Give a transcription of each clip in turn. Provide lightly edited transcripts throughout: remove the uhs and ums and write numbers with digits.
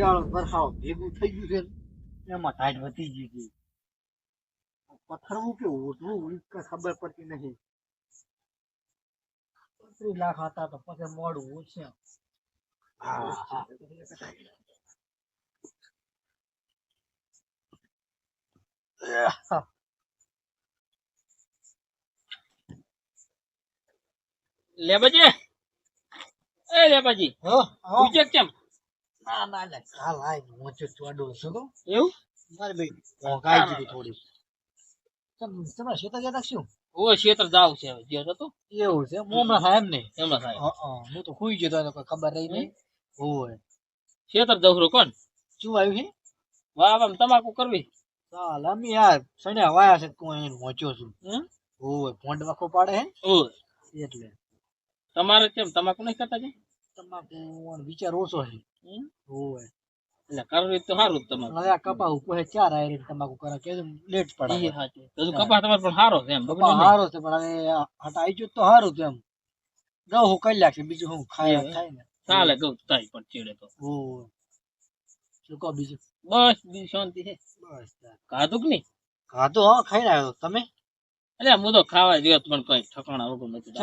શિયાળ વરસાવ ભેગું થઈ ગયું છે એમાં ટાઈટ વધી ગઈ છે પથ્થરવું કે ઓઢવું કઈ ખબર પડતી નથી 30 લાખ હતા તો પછી મોડું છે લેબાજી એ લેબાજી હો ઉચેક કેમ ના ના ના કાલ આય હું ચોડો છું તો એવું મારે ભાઈ ભોંકાઈ ગઈ થોડી તમે શેતા જતા શું ઓ ક્ષેત્ર જાવ છે હવે જે હતો એવું છે મોમરા થાય એમ ને એમના સાહેબ હું તો ખુઈ ગયો તો કોઈ ખબર રહી નહીં હોય ક્ષેત્ર જવરો કોણ શું આવ્યું છે વાહ આમ તમાકુ કરવી ચાલ અમે યાર સડે હવાયા છે તું એને પહોંચ્યો છું હોય ફોન વખો પાડે હે ઓ એટલે તમારે કેમ તમાકુ નહીં કરતા કે તમાકુ વિચાર ઓછો છે હોય એટલે કરવી તો સારું તમારે હવે આ કપા ઉપર ચાર આયરી તમાકુ કરે કે લેટ પડે એ સાચું હજુ કપા તમારે પણ સારો છે એમ કપા હારો છે પણ હવે હટાઈ ગયો તો સારું છે એમ ગઉ હું કરી લાગશે બીજું હું ખાય થાય ને ચાલે ગૌ થાય પણ ચેડે તો હોય શું કહો બીજું બસ બીજું શાંતિ છે બસ ખાધું કે નહીં ખાધો હા ખાઈ આવ્યો તમે એટલે હું તો ખાવા ગયો પણ કઈ ઠકાણા વગર નથી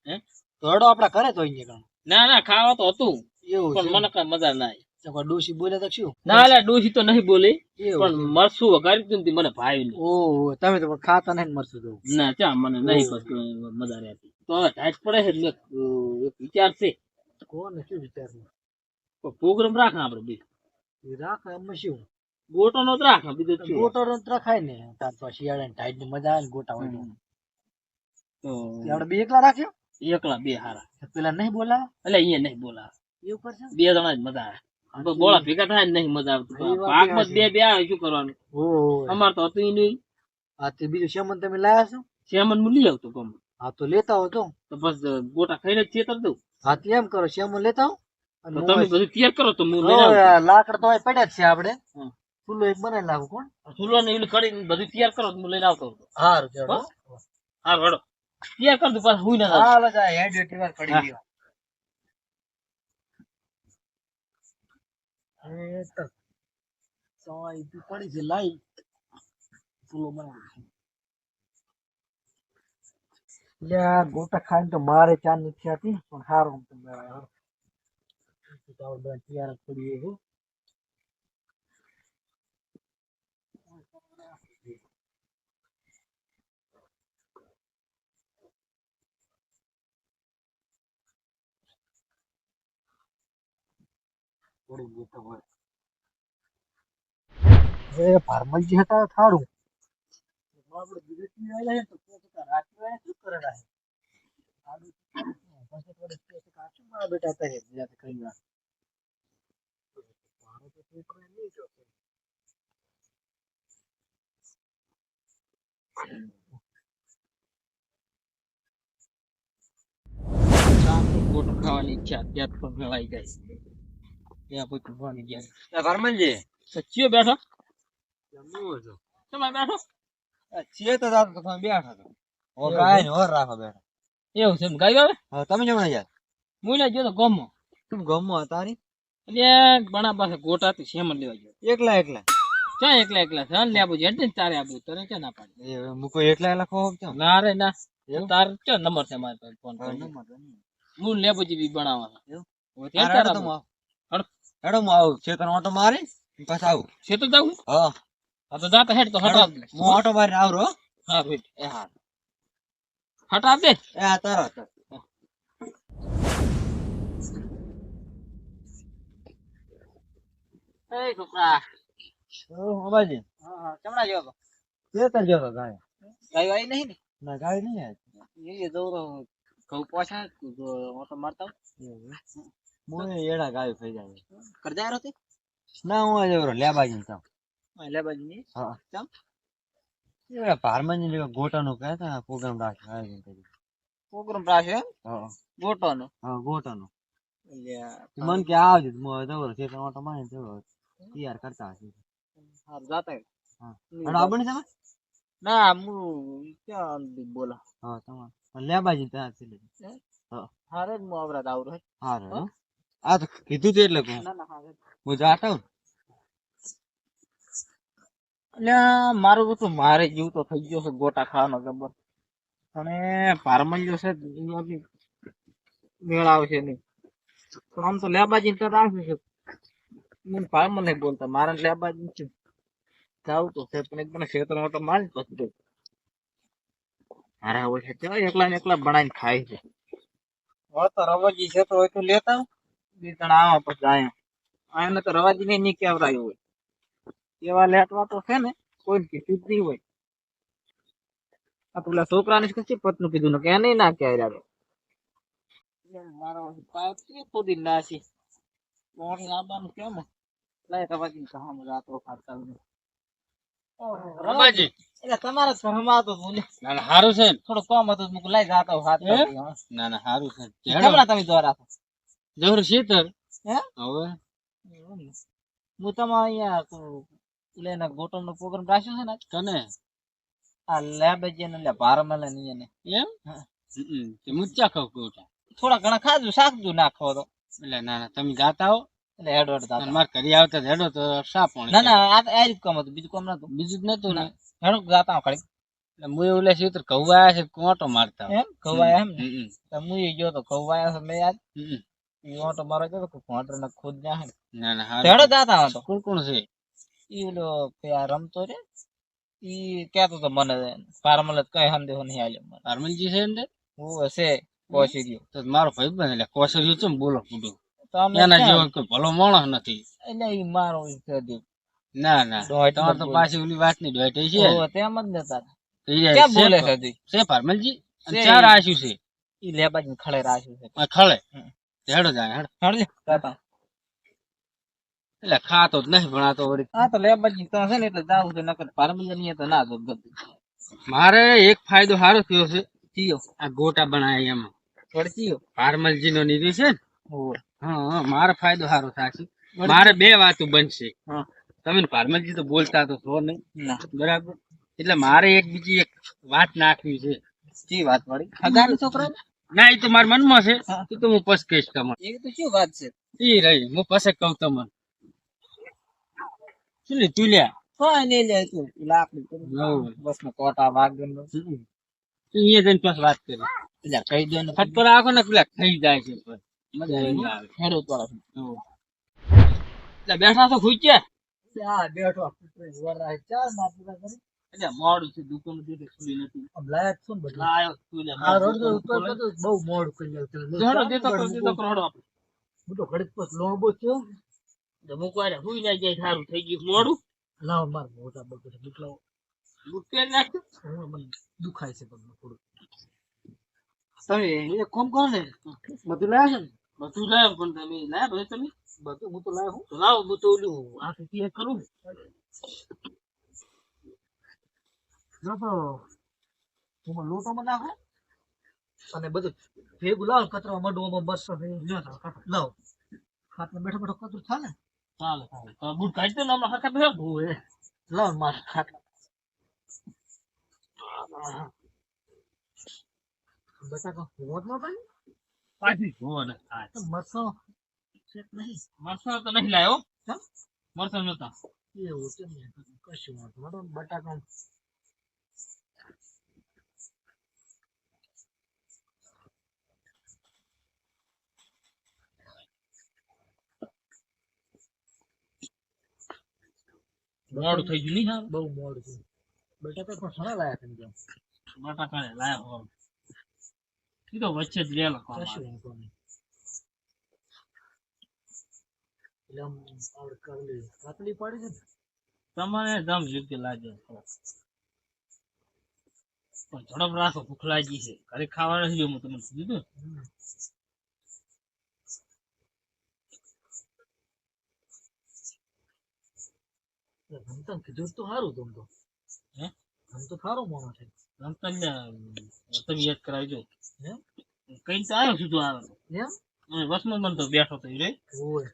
હે ધોડો આપડા કરે તો અહીંયા ના ના ખાવા તો હતું એવું પણ મને કઈ મજા ના કોઈ ડોશી બોલે તો શું ના એટલે ડોસી તો નહીં બોલી પણ મરસું વઘારી તું મને ભાઈ નહીં ઓહ તમે તો ખાતા નહીં મરશું તો ના ચા મને નહીં મજા રહેતી તો હવે ટાઈટ પડે છે એક વિચાર છે કોને શું વિચારવું પ્રોગ્રામ રાખ આપડે બે રાખે એમ શું ગોટો નો જ રાખ બીજું શું ગોટો રખાય ને તાર તો શિયાળા ટાઈટ ની મજા આવે ને ગોટા હોય તો આપણે બે એકલા રાખ્યો એકલા બે હારા પેલા નહીં બોલાવે એટલે અહીંયા નહીં બોલા એવું કરશે બે જણા જ મજા આવે બોળા ભેગા થાય નહીં મજા આવતી પાકમાં બે આવે શું કરવાનું અમાર તો હતું નહીં હા તે બીજું શેમન તમે લાયા છો શેમન હું લઈ આવતો ગમ હા તો લેતા હો તો બસ ગોટા ખાઈને જ ચેતર દઉં હા તો એમ કરો શેમન લેતા હો તો તમે બધું તૈયાર કરો તો હું લાકડ તો પડ્યા જ છે આપણે ચૂલો એક બનાવી લાવું કોણ ચૂલો ને એવું કરીને બધું તૈયાર કરો તો હું લઈને આવતો સારું ચલો હા રડો તૈયાર કર દઉં પાછું હુઈ ના હાલો જા હેડ વાર પડી ગયો એ તો સોય તું પડી છે લાઈ ચૂલો બનાવી લે ગોટા ખાઈને તો મારે ચા નથી આતી પણ સારું તમે તૈયાર પડી ગયું ફાર્મલજી હતા થારું આપણે બીજેપી આયા તો રાત્રે શું કરે રહે પછી થોડે કાચું મારા બેટા હતા જાતે કરી વાત મારો તો છોકરો નહીં જો ગોટો ખાવાની ઈચ્છા ત્યાં પણ મેળાઈ જાય ત્યાં પછી ભણી ગયા ફાર્મલજી સચ્ચીઓ બેઠો જમવું હતો તમે બેઠો છીએ તો જાતો તો તમે બેઠા તો ઓ ગાય ને ઓર રાખો બેઠા એવું છે ગાય આવે હા તમે જમણા યાર હું લઈ ગયો તો ગમો તું ગમો તારી એટલે ઘણા પાસે ગોટા થી સેમન લેવા ગયો એકલા એકલા ક્યાં એકલા એકલા છે લે આબુ જેટ ને તારે આબુ તને ક્યાં ના પાડી એ મુકો એકલા એકલા ખો કેમ ના રે ના તાર ક્યાં નંબર છે મારી પાસે ફોન કરો હું લેબુજી બી બનાવવા હેડો તો હેડો હું આવું ચેતન ઓટો મારી પાછા આવું છે તો જાઉં હા હા તો જાતા હેડ તો હટાવ દે હું ઓટો મારીને આવરો હા ભાઈ એ હા હટાવ દે એ હા તારો એ છોકરા બાબાજી હા હા ચમડા જેવો ચેતન જતો ગાય ગાય વાઈ નહીં ને ના ગાય નહીં આજ એ દોરો ઘઉં પોછા ઓટો મારતા મોય એડા ગાય થઈ જાય કરજા રહ્યો તે ના હું આજે લેબાજી જાવ લેબાજી ની હા ચમ એ ફાર્મરની જે ગોટાનું કહેતા પ્રોગ્રામ રાખ્યો આયોજન કર્યું પ્રોગ્રામ રાખ્યો હા ગોટો નો હા ગોટાનું એટલે મન કે આવજો હું જવરો છે તો ઓટો મારીને જવરો તૈયાર કરતા હશે હા જાતા હા અને આપણે તમે ના હું ક્યાં બોલા હા તમારે લેબાજી ત્યાં છે હારે હું આવરાત આવરો હારે આ તો કીધું તે એટલે કહું. ના ના હા હું જાતા હું. અલ્યા મારું તો મારે જીવ તો થઈ ગયો છે ગોટા ખાવાનો જબર. અને પારમંજો છે એમાં બી મેળ આવશે નહીં. પણ આમ તો લેબાજી તો રાખે છે. મને પારમલ નહીં બોલતા મારા લેબાજી છે. જાવું તો છે પણ એકદમ ક્ષેત્રમાં તો મારી જ પછી હારા હોય છે ચાલ એકલા ને એકલા બનાવીને ખાય છે. હવે તો રવાજી છે તો હોય તો લેતા આવ. બે ત્રણ આવા પછી આયા આને તો રવાજી ને નહીં કેવરાયું હોય એવા લેટવા તો છે ને કોઈ કીધું જ નહીં હોય. આ પેલા છોકરાને કશી પતનું કીધું ને કે એને ના કહેવાય મારો પાઇપ કે ખોદી નાસી મોટી આબાનું કેમ લાય રવાજી કહામ રાતો ખાતા રમાજી. એટલે તમારે ઘરમાં તો બોલે ના ના હારું છે ને. થોડો કમ હતું મુક લઈ જાતો હાથ ના ના હારું છે. કેમના તમે દ્વારા જવર શીતર. હે હવે હું તમારે અહીંયા લેના ગોટમ નો પ્રોગ્રામ રાખ્યો છે ને કને આ લેબજે ને લે ભારમલે ની ને એમ તે મુચ્ચા ખાવ કોટા. થોડા ઘણા ખાજો શાકજો નાખો તો એટલે ના ના તમે જાતા હો. એટલે હેડવડ અને દાતા માર ઘરે આવતા જ હેડો તો સા પાણી. ના ના આ રીત કામ હતું બીજું કામ નતું બીજું જ નતું ને. હેડો જાતા ખાલી એટલે મુએ ઓલે શીતર કૌવા છે કોટો મારતા. એમ ખવાય એમ ને હમ તો હું ગયો તો ખવાય છે મેં આજ હમ. ઓટો મારો ગયો તો કોટર ને ખુદ ના ના ના હેડો હારું. જાતા હતો કોણ કોણ છે? ઈ ઓલો પેલા રમતો રે ઈ કેતો તો મને ભારમલ કઈ સંદેહો નહીં આલ્યો મને હરમનજી છે ને. હું હશે કોશીર્યો તો મારો ભાઈ બને એટલે કોસર્યું છે બોલો પૂડું. તો અમે એના ક્યાં? જેવો કોઈ ભલો માણસ નથી. એટલે ઈ મારો ઈ કહી દે ના ના દોઢ તમારે તો બોલે. પાછી ઓલી વાત ની દોઢ છે. ઓ તેમ જ નતા તો ઈ કેમ છે બોલે તો. છે તી છે હરમનજી અને છે ચાર ઈ. આશું છે. ઈ લેબાજી ખળે રાખ્યું છે આ ખળે હમ. હેડો જાય હેડો. હેડ લે જાતા એટલે ખાતો જ નહીં ભણાતો વળી. હા તો લેબાજી તો છે ને એટલે જાવું છે નકર ભારમલ ની તો ના જો ગતું મારે એક ફાયદો સારો થયો છે. ચિયો આ ગોટા બનાવ્યા એમાં વળચિયો પારમલજી નો નીતિ છે ને. ઓય હા મારો ફાયદો સારો થશે. મારે બે વાતો બનશે. હા તમે ને પારમલજી તો બોલતા તો છો નહીં ના બરાબર. એટલે મારે એક બીજી એક વાત નાખવી છે. ચી વાત વળી હગાનો છોકરો ને? ના એ તો મારા મનમાં છે. હા. એ તો હું પછી કહીશ તમને. એ તો શું વાત છે ઈ રહી હું પછી કહું તમને. શું લે તું લ્યા. કોઈ નહીં લે તું લાકડી હઉ. બસ ને કોટા વાગન નો અહીંયા જઈને પછી વાત કરી. એટલે કહી દે ને ફટકો રાખો ને પેલા ખાઈ જાય છે પછી. મજા નહીં આવે. હેડો તો હઉ. એટલે બેઠા તો ખુશ છે. હા બેઠો વરાય ચાલ ના પૂરા કરી એટલે મોડું છે દુકાન દીધે ખુલી નથી. આમ લાયક છું ને બધું લાયો તું લે. આ રોડ તો ઉપર બધું બહુ મોડું કરી જોડો દેતો કરોડો આપણે. હું તો ઘડીક પછી લોબો થયો તો મૂકવા રે હુઈ ના જાય સારું થઈ ગયું મોડું. લાવ માર મોટા બગડે દુખલાવ મૂકે નાખ. મને દુખાય છે પગમાં થોડું તમે એક કોમ કરો ને બધું લાયા છે ને બધું લાયો પણ તમે લાયા ભાઈ તમે. બધું હું તો લાયો હું તો લાવો હું તો ઓલું આ ખેતી કરું. જો તો હું લોટોમાં નાખો અને બધું ભેગું લાવ કચરો મડવામાં બસો લાવ ખાટમાં બેઠો બેઠો કચરું થાય ને ચાલે ચાલે તો બૂટ કાઢી દે ને હમણાં હરખા બેહો. ઓએ લાવ માર ખાટલા બટાકા હોદમાં પાણી પાછી જુઓ ને આ તો મરસો સેટ નહીં મરચાં તો નહીં લાયો. હા? મરચાં નતા. એવું છે ને કશું વાંધો નતો બટાકા મોડું થઈ ગયું નહીં હારું. બહુ મોડું છે બટાકા પણ ઘણા લાયા તમે જેમ બટાકા લાયો હો. ઈ તો વચ્ચે જ લેલો કશું વાંધો નહીં એટલે આમ આવડે કરલી કાતલી પાડી છે ને તમારે દમ યોગ્ય લાગે પણ ઝડપ રાખો ભૂખ લાગી છે ઘરે ખાવા નથી જો હું તમને કીધું. ધમતમ કીધું તો સારું તમ તો હે આમ તો સારો મોણો છે રમતા તમે યાદ કરાવજો. હે કઈ તો આવ્યો સીધો આવે એમ અને વસમાં મને તો બેઠો તો રે ઓય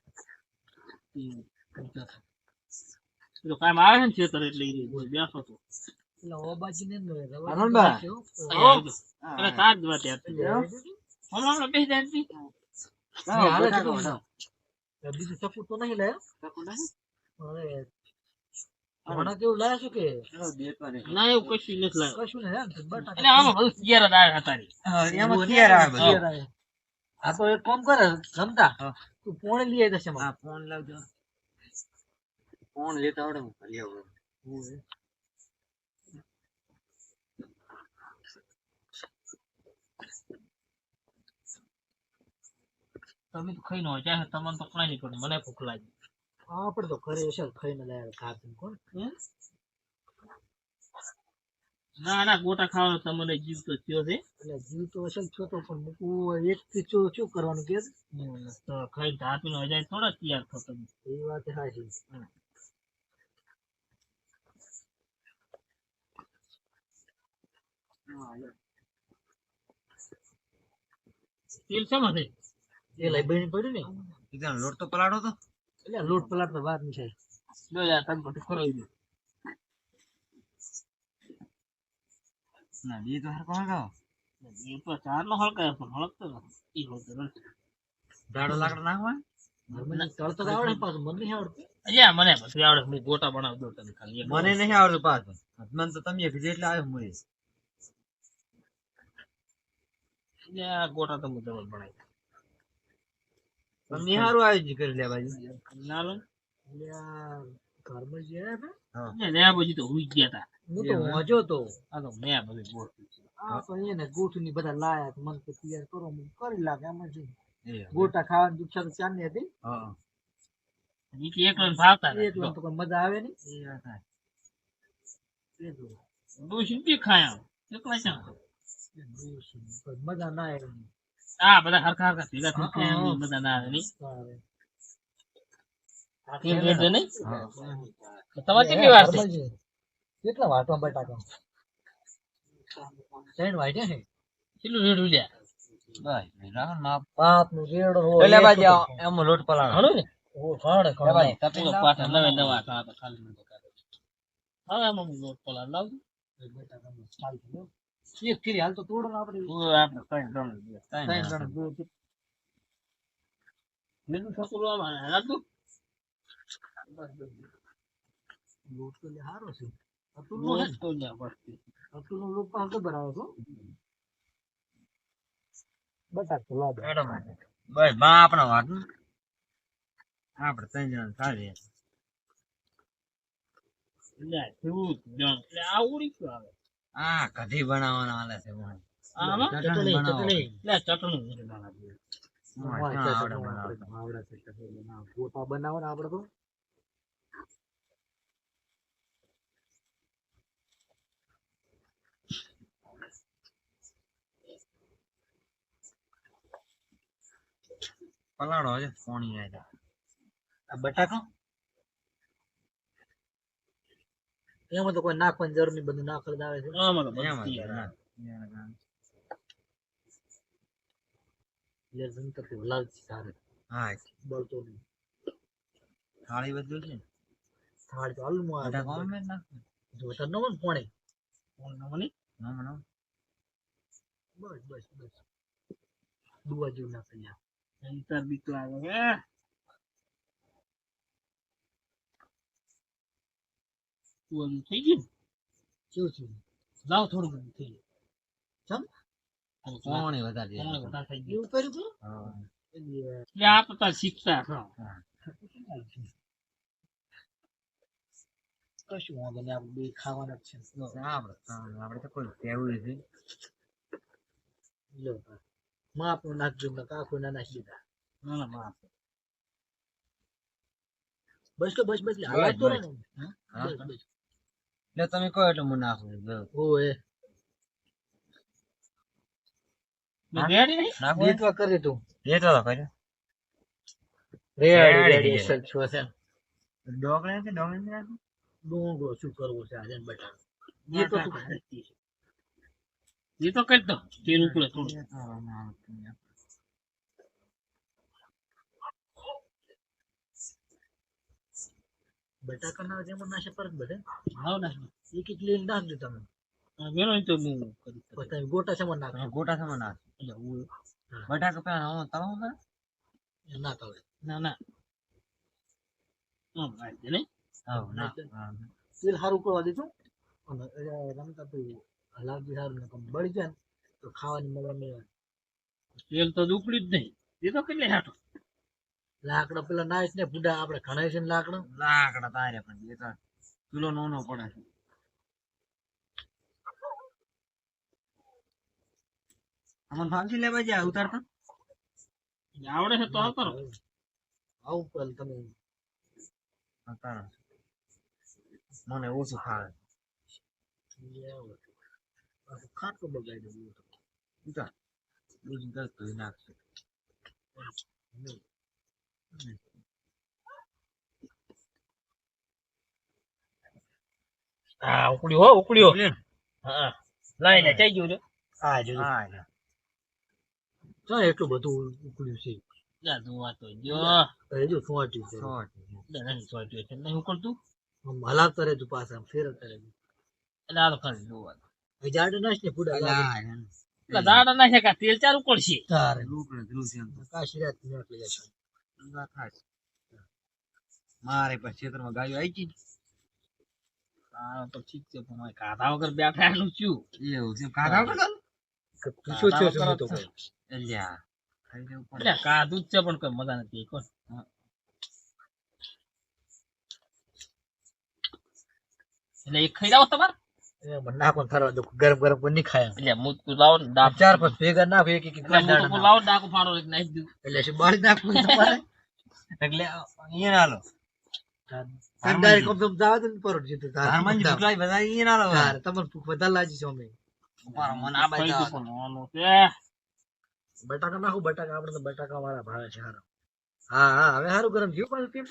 તો કામ આવે છે ને ખેતર એટલે ઈ બોલ બેઠો તો. એટલે ઓબાજી ને અરે તાર જ વાત યાદ થઈ જાય. હમણાં બેસી જાય ને હાલે છે બટાકા તો. વટાવો. બીજું ચકુ તો નહીં લાયો ચકુ નહીં? હવે હમણાં કેવું લાયા છો કે ના એવું કશું નથી લાવ્યો કશું નહીં હે બટાકા એટલે આમાં બધું તૈયાર જ આવ્યા હતા રે. હા, એમાં તૈયાર આવે બધું. તૈયાર આવે. આ તો એક કામ કરે રમતા હા. તું પોણે લઈ આવી દશે હા, ફોન લાવજો. ફોન લેતા આવડે હું કરી આવું. તમે તો ખાઈ ન હોય ચાહે તમને તો કઈ નહીં પડે મને ભૂખ લાગી આપણે તો ઘરે હશે ખાઈને લાયા ખાતું કોણ ના ના ગોટા ખાવાનો તમને જીવ તો થયો છે એટલે જીવ તો હશે છો તો પણ મૂકવું એક થી શું કરવાનું કે તો ખાઈ ધાપીને હજાય થોડા તૈયાર થતો તમે એ વાત સાચી તેલ શેમાં છે એ લઈ બની પડ્યું ને ઈજાનો લોટ તો પલાળો તો. એટલે લોટ પલાટ તો વાત નહીં છે લો યાર તમે બધું ખરાઈ દો ના, ઈ તો હરખો હળગાવો. એ તો ચાર નો હળકાય પણ હળકતો નથી ઈ હળકતો નથી જાડો લાકડો નાખવા. મને તળતો તો આવડે પાછું મને નહીં આવડતું અલ્યા મને બધું આવડે હું ગોટા બનાવી દઉં તમે ખાલી એક મને નહીં આવડતું પાછું. મને તો તમે એક જેટલા આવ્યો હું એ. અલ્યા ગોટા તો હું જબર બનાવી તમને સારું આયોજન કરી લે બાજુ. ના લો એટલે આ ઘરમાં જે હે ને હા. ત્યાં પછી તો હુઈ ગયા હતા હું તો વાંચો તો આ તો મેં બધું ગોઠવ્યું આ તો એને ગોઠું ની બધા લાયા તો મને તો તૈયાર કરો હું કરી લાગે એમાં છે એ ગોટા ખાવાની ઈચ્છા તો ચાંદની હતી હા. ઈ કે એકલો ને ભાવતા એકલો તો કોઈ મજા આવે નહીં એ વાત થાય. ડોશી બી ખાયા એકલા છે કોઈ મજા ના આવે આ બધા હરખા હરખા ભેગા થઈ ગયા હા. એમ મજા ના આવે નહીં આવે. કેમ રેડે નહીં હા. તમારે કેટલી વાર છે ઘરમાં છે. કેટલા વાટવા બટાકા ત્રણ વાટ્યા છે કેટલું રેડ ઉલ્યા બસ, રાખો ને માપ. બાપ નું રેડો એટલે બાજુ એમાં લોટ પલાળો. ઘણું ને ખાડે લે બાજુ, તપેલી પેલો લાવો. પાટા નવે નવા હતા તો ખાલી નતો કાઢો હવે આમાં હું લોટ પલાળ લાવું એક કરી હાલ તો તોડો ને આપણે આપણે કઈ ગણું ત્રણ ત્રણ જણા. જણ દો. લીલું છકડું આમાં હતું લોટ તો લે હારો છે અતુલનો હે ને? તો લ્યા બસ અતુલનો લોટ પાછો તો ભરાવો છો બટાક તો લાદો એડો માટે. બસ બા આપણા વાત ને. આપણે ત્રણ જણા સારી. લ્યા કેવું જણ એટલે આ ઉડી ગયું આવે આ કઢી બનાવવાના હાલે છે મને. આમાં ચટણી બનાવો. લે ચટણી નથી બનાવવી. હા, ક્યાં આવડે બનાવતા. આવડે છે ચટણી બનાવો. ગોટા બનાવો ને આપણે તો પલાળો છે પોણી આવે. આ બટાકા એમાં તો કોઈ નાખવાની જરૂર નહીં બધું નાખેલ જ આવે છે આમાં તો બધું એમાં જ તૈયાર આવે. એટલે જંતર થી હલાવતી સારે હા, બળતો નહીં થાળી બધું છે ને. થાળી તો હાલમાં આવે બટાકા આમ જ નાખો. જોતા ન હોય ને પોણે કોણ ના મને? ના, ના. બસ બસ બસ દુવા જેવું નાખી લ્યા અંતર બીક લાગે હે તું હજુ થઈ ગયું કેવું છે લાવ થોડું ઘણું થઈ ચમ ગયું પોણી વધારે છે. વધારે થઈ ગયું એવું કર્યું તું હા. એટલે આ તો તાર શીખતા છો કશું વાંધો નહીં આપણે બે ખાવાના જ છે આપણે તો કોઈ કહેવું નથી. લો માપનું નાખજો ને કાકુ ના નાખી દીધા ના ના બાપ બસ તો બસ બસ હાલાતો રહે ને હા. બસ બસ એટલે તમે કહો એટલે હું નાખું છું. ઓએ મેં રેડી નહીં નાખું બેટવા કરે તું રેતો તો કર્યો. રેડી રેડી રેડી છે. સર છો છે ડોગળી નથી, ડોગળી નથી નાખું? ડોંગો શું કરવું છે આજે બટાકા એ તો તું ખાતી છે. એ તો કરી દો તેલ ઉપડે થોડું બટાકા ના જેમ નાશે પરત બધે હાવ ના એક એક લઈને નાખજો તમે વેલો તો હું કરી પછી તમે ગોટા છે નાખો ગોટા સમા નાખ. એટલે હું બટાકા પેલા તળો ના કરે ના ના ભાઈ નહીં હા ના તેલ સારું કરવા દીધું અને રમતા તો હલાવતી સારું ને બળી જાય ને તો ખાવાની મજા નહીં તેલ તો ઉકળી જ નહીં એ તો કેટલે હાટો લાકડા પેલા નાઈસ ને ફૂડા આપણે ઘણા છે ને લાકડા લાકડા તારે પણ એ તો કિલો નો પડે છે અમન ફાંસી લેવા જાય ઉતારતા આવડે છે તો આવતો રહો. આવું પેલ તમે ઉતાર મને ઓછું ખાવે ખાટલો બગાડી દઉં ઉતાર બીજું દસ ધોઈ નાખશે હા ઉકળ્યો હો ઉકળ્યો હા લાઈને ચાઈ ગયું છે હા જો હા તો એટલું બધું ઉકળ્યું છે જા જોવા તો જો હજુ સોટ્યું છે નહીં સોટ્યું છે નહીં ઉકળતું આમ હલાવતા રહેતું પાછા આમ ફેરવતા રહેતું એટલે આ તો ખાલી જોવા હવે જાડે નાખ ને ફૂડા એટલે દાડા ના છે કે તેલ ચાર ઉકળશે તારે કાશી રાત નાખી જશે મારે પછી ખેતરમાં ગાયો આવી ગઈ હા તો ઠીક છે પણ હવે કાઢા વગર બેઠા એટલું શું એવું છે કાઢા વગર પૂછો છો હું તો કહું. અલ્યા ખાઈ લેવું પડે એટલે કાઢું જ છે પણ કોઈ મજા નથી કોણ એટલે એક ખાઈ જાવ તમારે એ મને નાખો ને થરવા દો ગરમ ગરમ કોઈ નહીં ખાય એટલે મુતકું લાવો ને ડાક ચાર પાંચ ભેગા નાખો એક એક એટલે મુતકું લાવો ને ડાકું ફાડો એક નાખી દીધું એટલે શું બાળી નાખવું તમારે એટલે અહીંયા ના લો ડાયરેક્ટ કમ તમ જાવ ને પરોટ જીતું હરમાનજી ભૂખલાઈ બધા અહીંયા ના લો તારે તમને ભૂખ વધારે લાગી છે અમે ઉપર મને આ ખાઈ બાજુ ગયું પણ આનું છે બટાકા નાખો બટાકા આપણે તો બટાકા વાળા ભાવે છે હારો હા હા હવે સારું ગરમ થયું પણ કેમ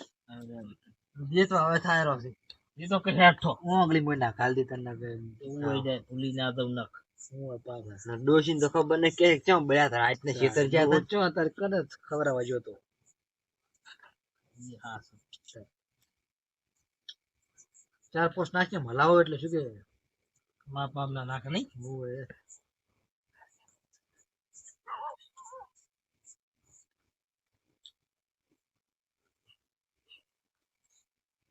જે તો હવે થાય રહ્યો છે એ તો કે હેઠો ઓગળી મોય ના ખાલ દી તને એવું હોય જાય ભૂલી ના દઉં નખ હું પાછા ડોશીને તો ખબર ને કે કેમ બળ્યા હતા આજને ખેતર જ્યાં ચો અત્યારે કને ખબર આવવા જોતો હા ચાર પોસ્ટ નાખીને હલાવો એટલે શું કે મા બાપ ના નાખ નહીં હોય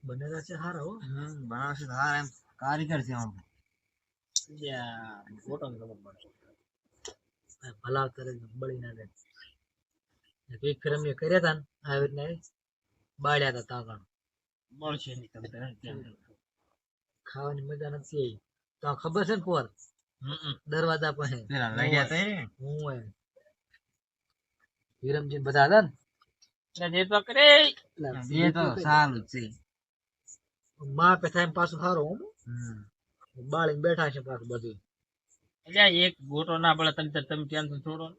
બનેલા છે હારા હો બનાવશે તો હાર એમ કારીગર છે આમ ફોટો ને ખબર પડે ભલાવ કરે બળી ના જાય એક ફેર અમે કર્યા હતા ને આવી રીતના બાળ્યા હતા તાગણ મળશે નહીં તમને ખાવાની મજા નથી આવી તો આ ખબર છે ને પોર દરવાજા પાસે પેલા લઈ ગયા તા હું હોય વિરમજી બધા હતા ને એટલે જે તો કરે એ તો સારું છે માં પે થાય પાછું સારું હું બાળીને બેઠા છે પાછું બધું એટલે એક ગોટો ના પડે તમે ટેન્શન છોડો ને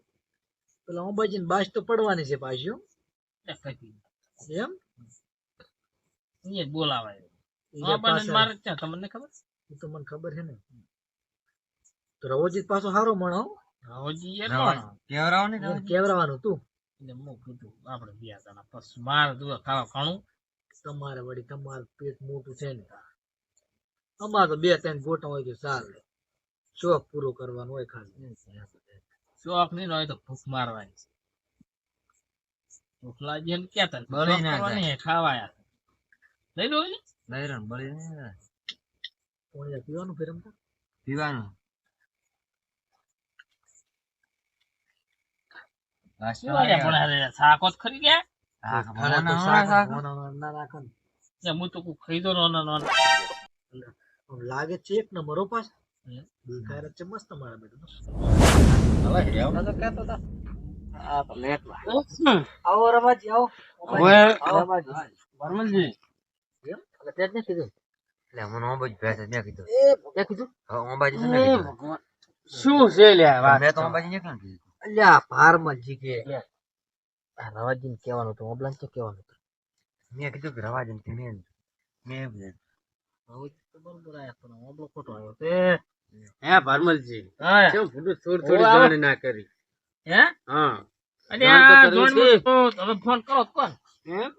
પેલા અંબાજી બાસ તો પડવાની છે પાછી એમ એ બોલાવાય ઈ પાછળ- મારે ક્યાં તમને ખબર ઈ તો મને ખબર છે ને તો રવોજી પાછો સારો મણો હજી એ કેવરાવ ને કેવરાવાનું તું એટલે હું કીધું આપણે બે જણા પછી મારે તું ખાવા ખાણું તમારે વળી તમારું પેટ મોટું છે ને અમારે તો બે ત્રણ ગોટા હોય તો ચાલે શોખ પૂરો કરવાનો હોય ખાલી શોખ નહીં હોય તો ભૂખ મારવાની છે ભૂખ લાગી ને ક્યાં તને બળી ના જાય. ખાવાયા લઈ લો ને લઈરણ બળી ને કોણ પીવાનું ફેર રમતા પીવાનું શાકો જ ખરી ગયા ખાના તો શાક ના રાખો ને. હું તો કોઈ ખાઈ દો નાના આમ લાગે છે એક નંબર હો પાછા દેખાય છે મસ્ત મારા બેટા આવો રમાજી આવો બર્મલજી એમ એટલે તે જ ને કીધું એટલે મને અંબાજી ભેસ જ મેં કીધું એ તે કીધું હવે અંબાજી તો મેં કીધું શું છે લ્યા મેં તો અંબાજી નીકળ્યું ને કીધું અલ્યા ભારમલજી કે રવાજીને કહેવાનું હતું ઓબલાન તો કહેવાનું હતું મેં કીધું કે રવા જઈને મેં હવે તો બરોબર આયા પણ ઓબલો ખોટો આવ્યો તે હે ભરમલજી હા કેમ ફૂટું થોડી થોડી જાણ ના કરી હે હા અને જાણ તો આ કરવી જોઈન છે. તો તમે ફોન કરો તો કોણ એમ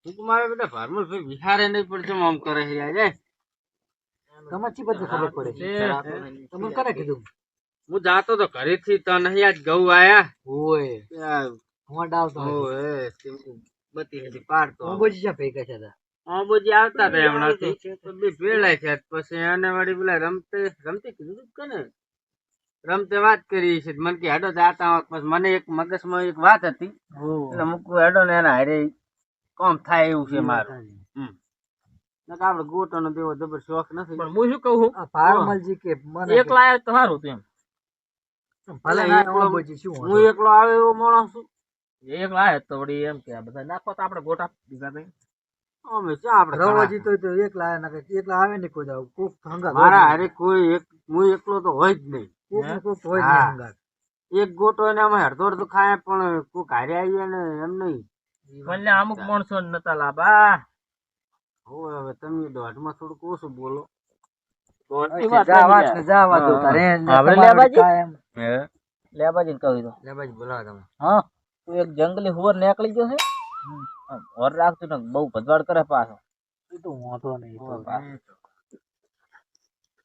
તું તો મારા બેટા ભરમલ ભાઈ વિહારે નહીં પડશે આમ કરે છે આજે તમારી બધી ખબર પડે તમને કરે કીધું હું જાતો તો ઘરેથી તો નહીં આજ ઘઉં આયા ઓય મોઢ આવતો ઓય ટીમ્પુ બત્તી હતી પાડતો અંબોજી જ્યાં ભેગા છે તા. અંબોજી આવતા હતા હમણાંથી તો બે ભેળાય છે પછી એને વળી પેલા રમતી કીધું તું કે ને રમતે વાત કરી છે મને કે હેડો જાતા હોત પછી મને એક મગજમાં એક વાત હતી એટલે મૂકવું હેડો ને એના હારે કોમ થાય એવું છે મારું નકર આપડે ગોટો નો દેવો જબર શોખ નથી પણ હું શું કહું આ પારમલજી કે મને એકલા આયા તો સારું હતું ભલે ના અંબોજી શું વાંધો? હું એકલો આવે એવો માણસ છું એમ એકલા આયા તો વળી એમ કે આ બધા નાખો તો આપણે ગોટા બીજા નહીં અમે ક્યાં આપણે રવાજી તો એકલા આયા ના કે એકલા આવે ને કોઈ દાવ કોક હંગાત મારા હારે કોઈ એક હું એકલો તો હોય જ નહીં કોક ને કોક હોય હા. ને હંગાત. એક ગોટો એને અમે અડધો અડધો ખાય પણ કોક હારે આવીએ ને એમ નહીં પણ અમુક માણસો નતા લાભા હવે હવે તમે દોઢમાં થોડુંક ઓછું બોલો જા વાત ને જા વાત હા. તારે આપણે તમારું લેબાજી? કાયમ. લેબાજી કહી દો લેબાજી બોલાવો તમે. હા તું એક જંગલી હુવર નીકળી ગયો છે હોર રાખતું ને બહુ ભજવાડ કરે પાછો એ તો વાંધો નહીં તો.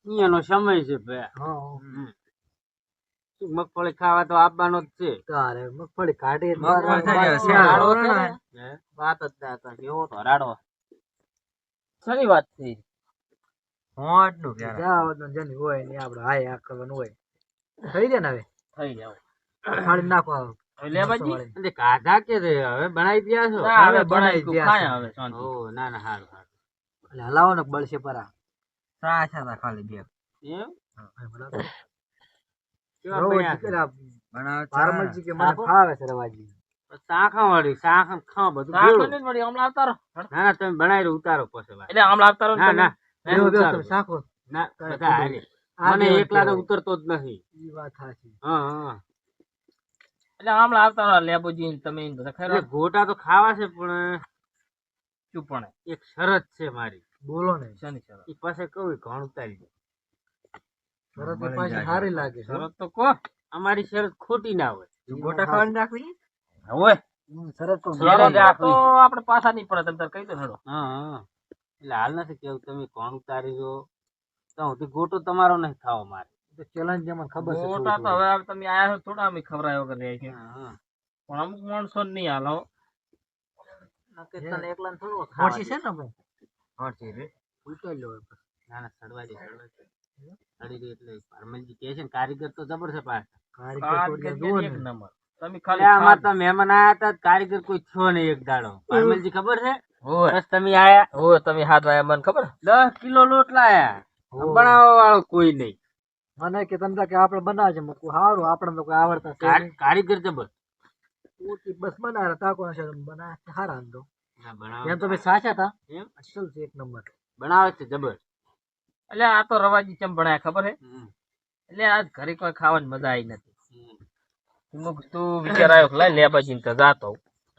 અહીંયાનો સમય છે ભાઈ હા મગફળી ખાવા તો આપવાનો જ છે તારે મગફળી કાઢી મગફળી થઈ જાય, શિયાળો શિયાળો છે છે ને, વાત જ ના હતા કેવો તો રાડો શની વાત થઈ જા વાત ને જેની હોય ને આપણે હાય આ કરવાનું હોય થઈ જાય ને હવે થઈ જાવ ખાલી નાખો લેબાજી એટલે કાઢા કે રે હવે બનાવી દ્યા છો ના, હવે હવે બનાવી બનાવી દ્યા ખાય છે. હવે શાંતિ ઓ ના ના હારું હારું એટલે હલાવો ને બળશે પરા એમ રવાજી કર્યા. પારમલજી કે મને આપો. ફાવે છે રવાજી. શાખા વાળી શાખા ખા બધું શાક ભેળું. નહીં વળી હમણાં આવતા રહો ના ના તમે બનાવી ઉતારો પછી વાત. એટલે હમણાં આવતા રહો ને ના તમે. ના બેહો, બેહો, ઉતારો. તમે શાખો. ના કાંઈ બધા કીધું. હારે. આ મને બેહો એકલા તો કહેવાય. ઉતરતો જ નથી ઈ વાત સાચી. હા હા એટલે હમણાં આવતા રહો લેબોજી ને તમે ને બધા એટલે ખરા ગોટા તો ખાવા છે પણ ચૂપણે એક શરત છે મારી બોલો ને શની શરત એ પાસે કહું ઘણ ઉતારી દે શરત એ પાછી સારી લાગે છે. શરત તો કહો અમારી શરત ખોટી ના હોય ગોટા ખાવાની રાખવી હવે શરત તો શરત શરત રાખવી તો છે. આપણે પાછા નહીં પડે તમે તાર કહી દો હેડો હા હા એટલે હાલ નથી કેવું તમે કોણ ઉતારી દો તો હું ગોટો તમારો નહીં ખાવો મારે ચેલેન્જ મને ખબર છે ગોટા તો થોડું હવે તમે આયા છો થોડા અમે ખવડાયો કરે છે હા, હા. પણ અમુક માણસો નહીં હાલો નકર તને એકલાને થોડું થોડું. ખાવા મોટી છે દે. ને આપણે ઉતારી લો હવે. ના ના સડવા દે સડવા દે. સડી દે એટલે હરમનજી કહે છે ને કારીગર તો જબર છે પાછા કારીગર થોડી જુઓ એક ને. નંબર તમે એટલે ખાલી અમાર તો મહેમાન આયા હતા કારીગર કોઈ થયો નહીં એક દાડો હરમનજી ખબર છે હોય બસ તમે આયા હોય તમે હાથ વાયા મને ખબર 10 કિલો લોટ લાયા ઓહ. બનાવવા વાળો કોઈ નહીં મને કે તમે કે આપણે બનાવજે મૂકું સારું આપણે તો કોઈ આવડતા છે નહીં. કારીગર જબર ઉતી બસ બનાવે તાકો છે બનાવે સારા આમ તો ના, એમ બનાવે તો ભાઈ સાચા હતા એમ અસલ છે એક નંબર બનાવે છે જબર એટલે આ તો રવાજી ચમ ભણાય ખબર હે હમ, એટલે આજ ઘરે કોઈ ખાવાની મજા આવી નથી હમ. તું વિચાર આવ્યો કે લાય લેબાજી ને જાતો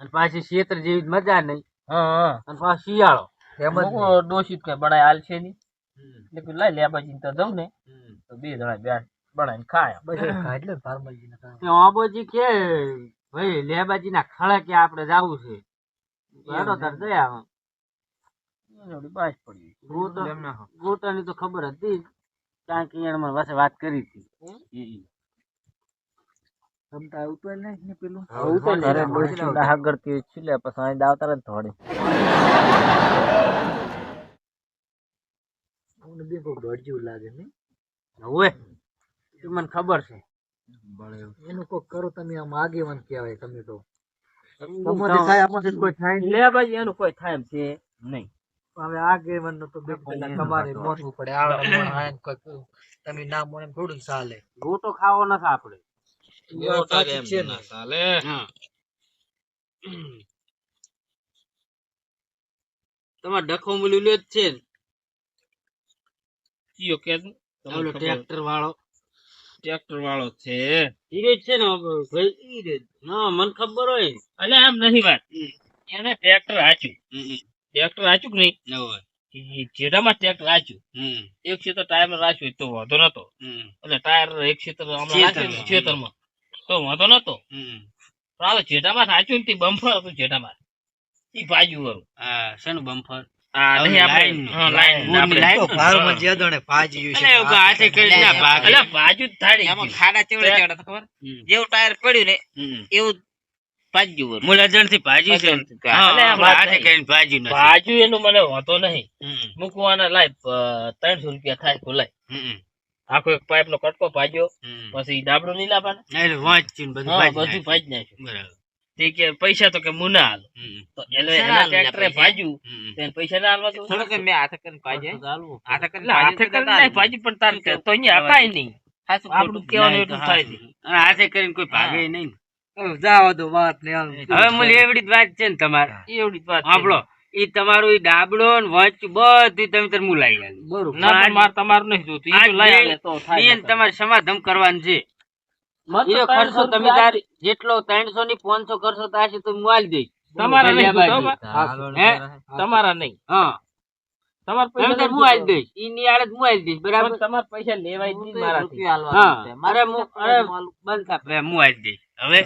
અને પાછી શેત્ર જેવી જ મજા નહીં હા હા અને પાછો શિયાળો એમ જ મુકો ડોશી કઈ બનાય હાલ છે નહીં હમ, એટલે કીધું લાય લેબાજી ને તો જાઉં ને હમ. તો બે જણા બે બનાવીને ખાય બસ એ કાઢ લે ફાર્મલજી ને કાંઈ. તે આબોજી કે ભાઈ લેબાજી ના ખળે કે આપણે જાવું છે હેડો તાર જઈ આવો. એની બાજ પડી ગોટાની તો ખબર હતી જ. કારણ કે એને મને પાસે વાત કરી હતી તમતા ઉતર ને પેલું ઘરે ડોશી ના આગળ થી છીલે પછી અહીં દાવતા રહે થોડી મને બી કોક દોઢ જેવું લાગે ને હવે એ મને ખબર છે એનું કોક કરો તમે આમ આગેવાન કહેવાય તમે તો હું તમારી થાય આમાંથી કોઈ થાય નહીં. લેબાજી એનું કોઈ થાય એમ છે નહીં હવે આગેવાન નો તો બે પેલા તમારે મોનવું પડે આવડે મોણ આયન કોઈ તમે ના મોને એમ થોડું ચાલે ગોટો ખાવો નથી આપણે ઈ વાત સાચી છે ને. હા. તમારે ડખો મૂલ્યું લ્યો જ છે ને કયો કે ઓલો ટ્રેક્ટર વાળો ટ્રેક્ટર વાળો છે ઈ જ છે ને ભાઈ ઈ જ. હા મને ખબર હોય એટલે એમ નથી વાત એને ટ્રેક્ટર હાચ્યું ટ્રેક્ટર હાચ્યું કે નહીં હોય. જેડામાં ટ્રેક્ટર હાચ્યું હમ, એક ક્ષેત્ર ટાયર માં રાખ્યું તો વાંધો નતો હમ, એટલે ટાયર એક ક્ષેત્ર હમણાં રાખ્યું ને ખેતરમાં તો વાંધો નતો હમ. પણ આ જેડામાં હાચ્યું ને તે બમ્ફર હતું જેડામાં ઈ બાજુ વાળું હા શેનું બમ્ફર આ નહીં આપણે લાઈનનું. હા લાઈન બોરની લાઈન. ભાવમાં જે દોણે ભાજી એટલે એવું કે હાથે કરી ના ભાગે. એટલે બાજુ જ થાળી એમાં ગયું. ખાડા ચેવડે ચેવડે તો ખબર હમ. જેવું ટાયર પડ્યું ને હમ. એવું ભાજ્યું હોય. મૂળ અજણથી ભાજી છે અજણથી. હા, એટલે આ આપણે વાત હાથે નહીં. કરીને ભાજી નથી ભાજ્યું એનું મને હોતો નહીં. હમ, મૂકવાના લાય 300 રૂપિયા થાય ખુલાય. હમ, આખો એક પાઇપ નો કટકો ભાજ્યો, હમ. પછી ડાબડું નહીં લાવવાનું. એટલે વાંચ્યું ને બધું હા, ભાજી બધું નાખ્યું. ભાજી નાખ્યું. બરાબર તે કે પૈસા તો કે મુના હાલ. હમ, તો એટલે શેના એના હાલ ટ્રેક્ટરે પૈસા? ભાજ્યું, હમ. તેને પૈસા ના હાલવા દઉં? થોડુંક મેં હાથે કરીને ભાજે. હાથે કરીને એટલે હાથે ભાજ્યું કરીને તો નહીં ભાજ્યું, પણ તાર કે તો અહીંયા અપાય નહીં. હાચું આપણું ખોટું. કહેવાનું નહીં તો એટલું થાય હાચું. નહીં. અને હાથે કરીને કોઈ ભાગે નહીં જાવા દો વાત ને આમ. હવે મૂળ એવડી જ વાત છે ને તમારે એવડી જ વાત છે. આપણો ઈ તમારું ઈ ડાબડો ને વાંચ્યું બધું તમે તાર મુલાઈ ગયા બરોબર. ના તો મારે તમારું નહીં જોતું. ઈ તો લઈ આવે તો થાય. બેન તમારે સમાધાન કરવાનું છે મત ઈનો 300 ખર્ચો તમે રૂપિયા તાર જેટલો 300 ની 500 કરશો તો આશે તો હું આલી દઈશ તમારા નહીં ભલે જોતું, બાજુ. બરાબર? હે? તમારા નહીં. હા તમારા તમે પૈસા તાર હું આલી દઈશ ઈ ની આડે હું આલી દઈશ બરાબર પણ તમારા પૈસા લેવાય જ નહીં મારાથી. હા અરે બંધ થા હવે હું આલી દઈશ હવે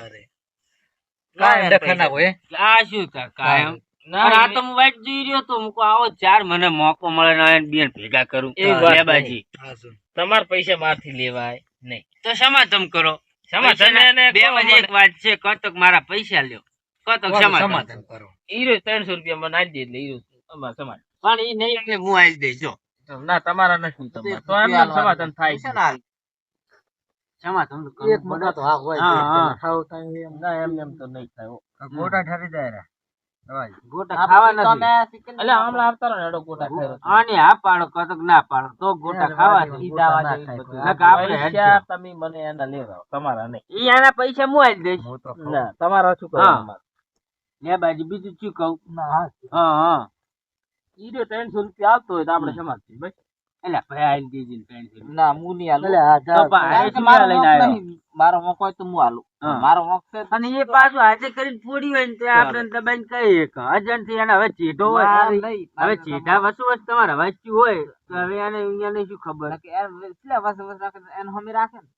કાંઈ ડખા ના હોય, હે? આ શું થા કાયમ ના, અરે આ તો હું વાટ જોઈ રહ્યો તો મૂકો આવો ચાર મને મોકો મળે ને હવે બેન ભેગા કરું એ વાત લેબાજી હા, શું? તમારા પૈસા મારથી લેવાય નહીં. તો સમાધાન કરો સમાધાન એને બે કહો માં મને. એક વાત છે કતક મારા પૈસા લ્યો કતક સમાધાન સમાધાન કરો. ઈરો 300 રૂપિયા મને આલી દે એટલે ઈરો અમારે સમાધાન. પણ ઈ નહીં એટલે હું આલી દઈશ જો ના તમારા નથી તમારા. તો એમ એમ સમાધાન થાય છે. સમાધાન તો કરવું એક મગા તો હા હોય હા, છે. હા. ખાવ તાઈ એમ. ના એમ એમ તો નહીં થાય. ગોટા ઠરી જાય રે. દવાઈ. ગોટા ખાવા નથી એટલે હમણાં આવતા રહો ને એડો ગોટા ખાઈ રહ્યો. અને હા પાડો કતક ના પાડો તો ગોટા ખાવા છે. ઈ દાવા જેવી બધું. નકર આપણે પૈસા તમે મને એના લેવા તમારા નહીં. ઈ આના પૈસા હું આલી દઈશ હું તો ખાઉં. ના તમારા શું હા. કરવા? લે બાજી બીજું શું કહું ના, હા. હા હા ઈરો 300 રૂપિયા આવતો હોય તો આપણે સમાધાન બસ. એટલે ભાઈ આલી દેજે ને 300 રૂપિયા. ના હું નહીં એટલે આ જા. તો પણ આ શું મારો લઈને મોક આવ્યો? નહીં. મારો મોકો હોય તો હું આલું. હા. મારો મોક છે અને એ પાછું હાથે કરીને ફોડી હોય ને તો આપણે દબાઈને કહીએ કે અજણ થી એને હવે ચીઢો હોય મારે હવે નહીં. ચીઢા વસ્તુ વસ્તુ તમારે વાંચ્યું હોય તો હવે એને એને શું ખબર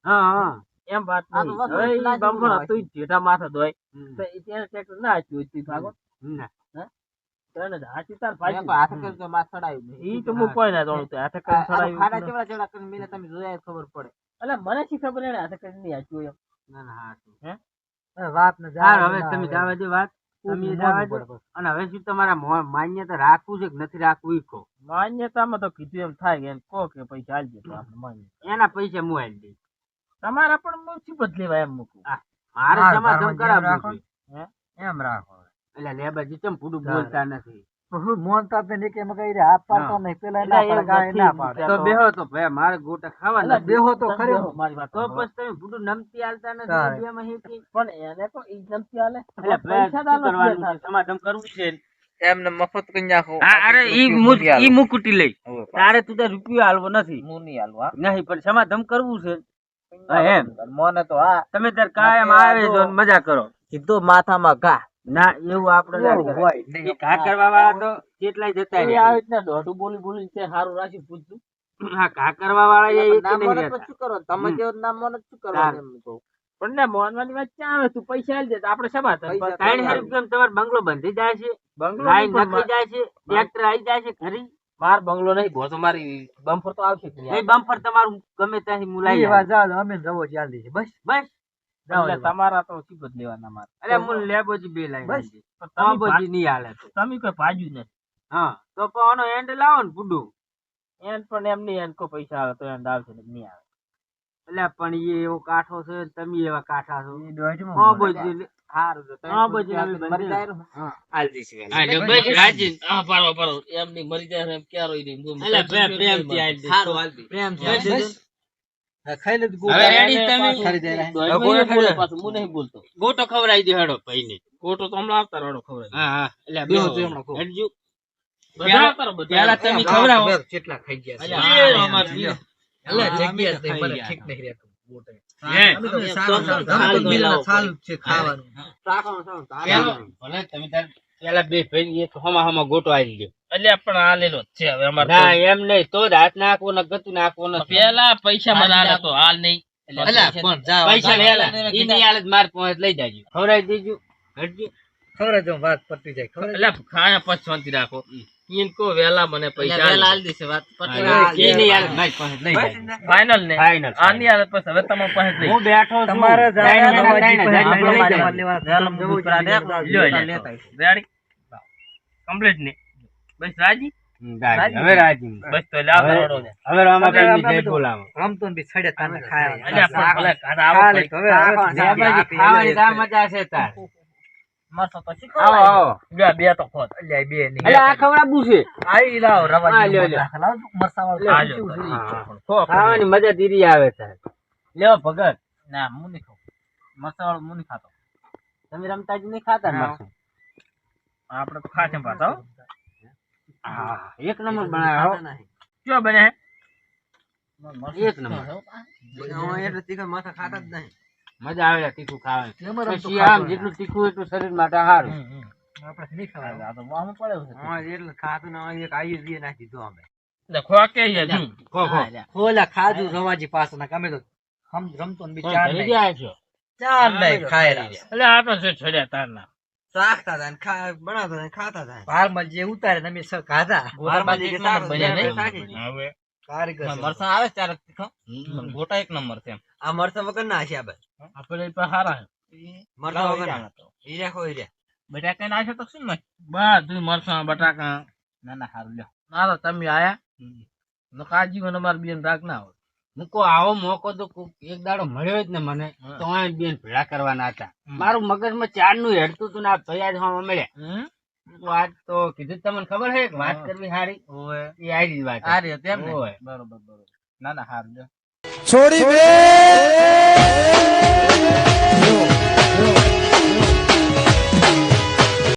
હા હા એમ વાત આ તો નહીં. વસ્તુ હવે ઈ લાગી બામણો હોય. હતો ઈ જેઠા માથે ધોય. હમ. તો ઈ તેને ટ્રેક્ટર ના હાચ્યું હોય તી ભાગો. ના. તો એને જ હાચી તાર ભાજી. ઈ તો હું કોઈ ના જાણું. તે હાથે કરીને ચડાવ્યું. એટલે મને શી ખબર એને હાથે કરીને નહીં હાચ્યું એમ. ના ના હા હવે વાત ને હા જાવા હવે દો, તમે ના જવા દો વાત તમે આવે. જવા દો પડે બસ. અને હવે શું તમારા માન્યતા રાખવું છે કે નથી રાખવું ઈ કહો માન્યતામાં તો કીધું એમ થાય કે એમ કહો કે પૈસા આલજે તો આપણે માનીએ. એના પૈસા હું આલી દઈશ તમારા પણ મુસીબત લેવાય એમ મૂકું. મારે હા, સમાધાન ઘરમાં જેમ કરાવવું રાખો. છે એમ રાખો. એટલે લેબાજી ચમ ફૂડું ચાલે. બોલતા નથી તો હું મોનતા જ નહીં કે એમાં કઈ રે હાથ પાડતો હા. નહીં. પેલા એટલે ના એવું પાડે, ગાય નથી. ના પાડે. તો બેહો તો ભાઈ મારે ગોટા ખાવા એટલે નથી. બેહો તો ખરી. બેહો, મારી વાત તો સાંભળો. પછી તમે ફૂડું નમતી આલતા નથી ચાલે. બેમાં હેકી. પણ એને તો ઈ જમતી આલે. એટલે ભાઈ પૈસા શું તો આલવા જ કરવાનું છે? થાય. સમાધાન કરવું છે ને. એમને મફત કરી નાખો. હા અરે ઈ મુકુટી લઈ તારે તું તાર રૂપિયો આલવો નથી હું નહીં આલવા. નહીં પણ સમાધાન કરવું છે હા, એમ. મને તો આ તમે તાર કાયમ આવે જો ને મજા કરો સીધો માથામાં ઘા. ના એવું આપણે ના એવું કરાય. હોય નહીં. એ ઘા કરવા વાળા તો કેટલાય જતા એ રહે. આવી રીતના દોઢું બોલી બોલી છે હારું રાખી પૂછતું. હા ઘા કરવા વાળા એ એક નહીં રહેતા. તમે કેવો નામ મને શું તાર. પણ ને મોહનવાની વાત ક્યાં આવે? તું પૈસા આલી દે તો આપણે સમાધાન. ત્રણ હજાર રૂપિયામાં તમારો બંગલો બંધી જાય છે બંગલો લાઈન નહીં પણ નખાઈ જાય છે ટ્રેક્ટર આવી જાય છે ઘરે માર બંગલો નહીં ભો તો મારી બમ્ફર તો આવશે જ નહીં. એ બમ્પર તમારું ગમે ત્યાંથી મુલાઈ ઈ વાત જાય જાઓ, અમે જવો ચાલ દઈએ. બસ બસ જાઓ એટલે એ વાત. તમારા તો સિબત લેવાના મારે. અરે મુલ લેબોજી બે લાઈન બસ. પણ હા તમે બોજી નહીં હાલે તો તમે કોઈ ભાજ્યું નથી. હા તો પણ આનો એન્ડ લાવો ને ફૂડું એન પણ એમ નહીં એન કોઈ પૈસા આવે તો એન્ડ આવશે ને નહીં આવે. એટલે પણ એ એવો કાઠો છે તમે એવા કાઠા છો ઈ દોઢમાં હા મળે. બોજી હારું તો હા બોજી તમે તમે મરી જાય. હા. હાલ દઈશ હા, એટલે બસ રાજી હા પાડો પાડો એમ નહીં મરી જાય એમ ક્યાં રોઈ દઈ. એટલે પ્રેમથી હાલ દઈશ. હારું હાલ દઈ. પ્રેમથી બસ. હાલ દઈશ. હા, ખાઈ લે તો હવે ગોટા. રેડી તમે? ખરીદાઈ રહ્યા. દોઢ ગોળો મહિને બોલે ખાઈ પાછું, હું નહીં બોલતો. ગોટો ખવડાવી દે હેડો ભાઈને ખોટો તો હમણાં આવતા રહો ખવડાવી. હા હા એટલે બેહો બેહો તો હમણાં કહું. હેડજો. બધા આવતા રહો, બધા. પેલા તમે હા, ખવડાવો. બેર કેટલા ખાઈ ગયા છે. અલ્યા, એ હા, અમાર હા, બીજા. એટલે હા, અમે જગ્યા જ તો નહીં, ખાઈ મને ગયા ઠીક હતા. નહીં રહેતું. ગોટે. હે? અમે તો અમે સારું તો સારું. થાળી અમે તો બિલને લાવો. સારું જ છે ખાવાનું. ભલે તમે તાર પેલા બે ભાઈ એક હમા હમા ગોટો આવી ગયો અલ્યા પણ આ લેલો જ છે હવે અમારે ના તો. એમ નહીં તો જ હાથ નાખવો ને ગતું નાખવો નથી પેલા પૈસા મને આલે તો હાલ નહીં. અલ્યા, પણ જાઓ. પૈસા વેલા ઈ ની હાલત માર પહોંચ લઈ જાજો ખવડાવી દેજો હટજો ખબર જ વાત પતી જાય. ખબર જ? એટલે ખાયા પછી શાંતિ રાખો. કિનકો વેલા મને પૈસા વેલા આલી આલી દેશે વાત પટી ઈ નહીં યાર ભાઈ પાસે લઈ જાય ફાઇનલ ને Final. આની હાલત પછી હવે તમે પાસે લઈ હું બેઠો છું તમારે ત્રણ મહિના, ત્રણ હજાર આપણે રૂપિયા મારે લઈ લેવા વેલમ દૂસરા દેખ લ્યો લેતા લેતા આવીશું. રેડી કમ્પ્લીટ ને બસ રાજી રાજી. હવે રાજી બસ તો લા કરોડો ને હવે રામાભાઈ આપણે જય તો બોલાવો રમતો ને બી છડે તને ખાયા અલ્યા પણ ભલે ખાધા આવો ખાલે તો હવે ખાવાની તા મજા છે તાર મરસો તો શીખો આવો આવો લ્યો બે તો ખોટ અલ્યા બે ની અલે આ ખવડાવવું છે આઈ લાવ હા, રવાજી લ્યો, લ્યો. લાવ મરસાવાળું હા, કેવું લ્યો. છે? ખાવાની મજા ધીરી આવે તાર લ્યો ભગત ના હું નહીં ખાઉં મરસાવાળો હું નહીં ખાતો તમે રમતા જ નહીં ખાતા ના. મરચું. આપણે તો ખાશે પાછો હા એક નંબર બનાવ્યો હો. કયો બને એક નંબર એટલે તીખા માથા ખાતા જ નહીં મજા આવે તીખું ખાવાની એમાં રમતો પછી આમ ખાતો જેટલું તીખું એટલું શરીર માટે સારું આપણે નહીં ખાવાનું. આ તો વાહમાં પડ્યો છે હા એટલે ખાતું ના હોય એક આયુ દીએ નાખી દીધું અમે એટલે ખોકે છે તું ખો ખો ખોલા ખાધું રવાજી પાસે ના ગમે તો હમ રમતો ને બી ચાર ઘરે નહીં. ગયા છો ચાર નહીં ખાય રહ્યા. એટલે આ તો છે છડ્યા તારના શાકતા હતા ને બનાવતા હતા ને ખાતા હતા બારમાં જે ઉતારે ને અમે સૌ ખાધા બારમાં જે શાક બન્યા નહીં? શાકી. હવે કારીગર છે. મરચાં આવે ચાર તીખો ગોટા એક નંબર છે આ મરચાં વગર ના છે આ બસ આપણે એ પણ હારા છે મરચાં વગર ના હીરા ખો હીરા બટાકા નાખ્યો તો શું બધું મરસા બટાકા ના ના સારું લ્યો ના તો તમે આયા નકાજી મને માર બેન રાખ ના હોય મૂકો આવો મોકો તો કોક એક દાડો મળ્યો જ ને મને તો અહીં બેન ભેળા કરવાના હતા મારું મગજમાં ચાર નું હેડતું હતું ને આ તૈયાર થવા મળ્યા વાત તો કીધું તમને ખબર છે કે વાત કરવી સારી ઓય એ આરી વાત આ રહ્યો તેમ ને ઓય. બરોબર બરોબર ના ના સારું લ્યો છોડી દે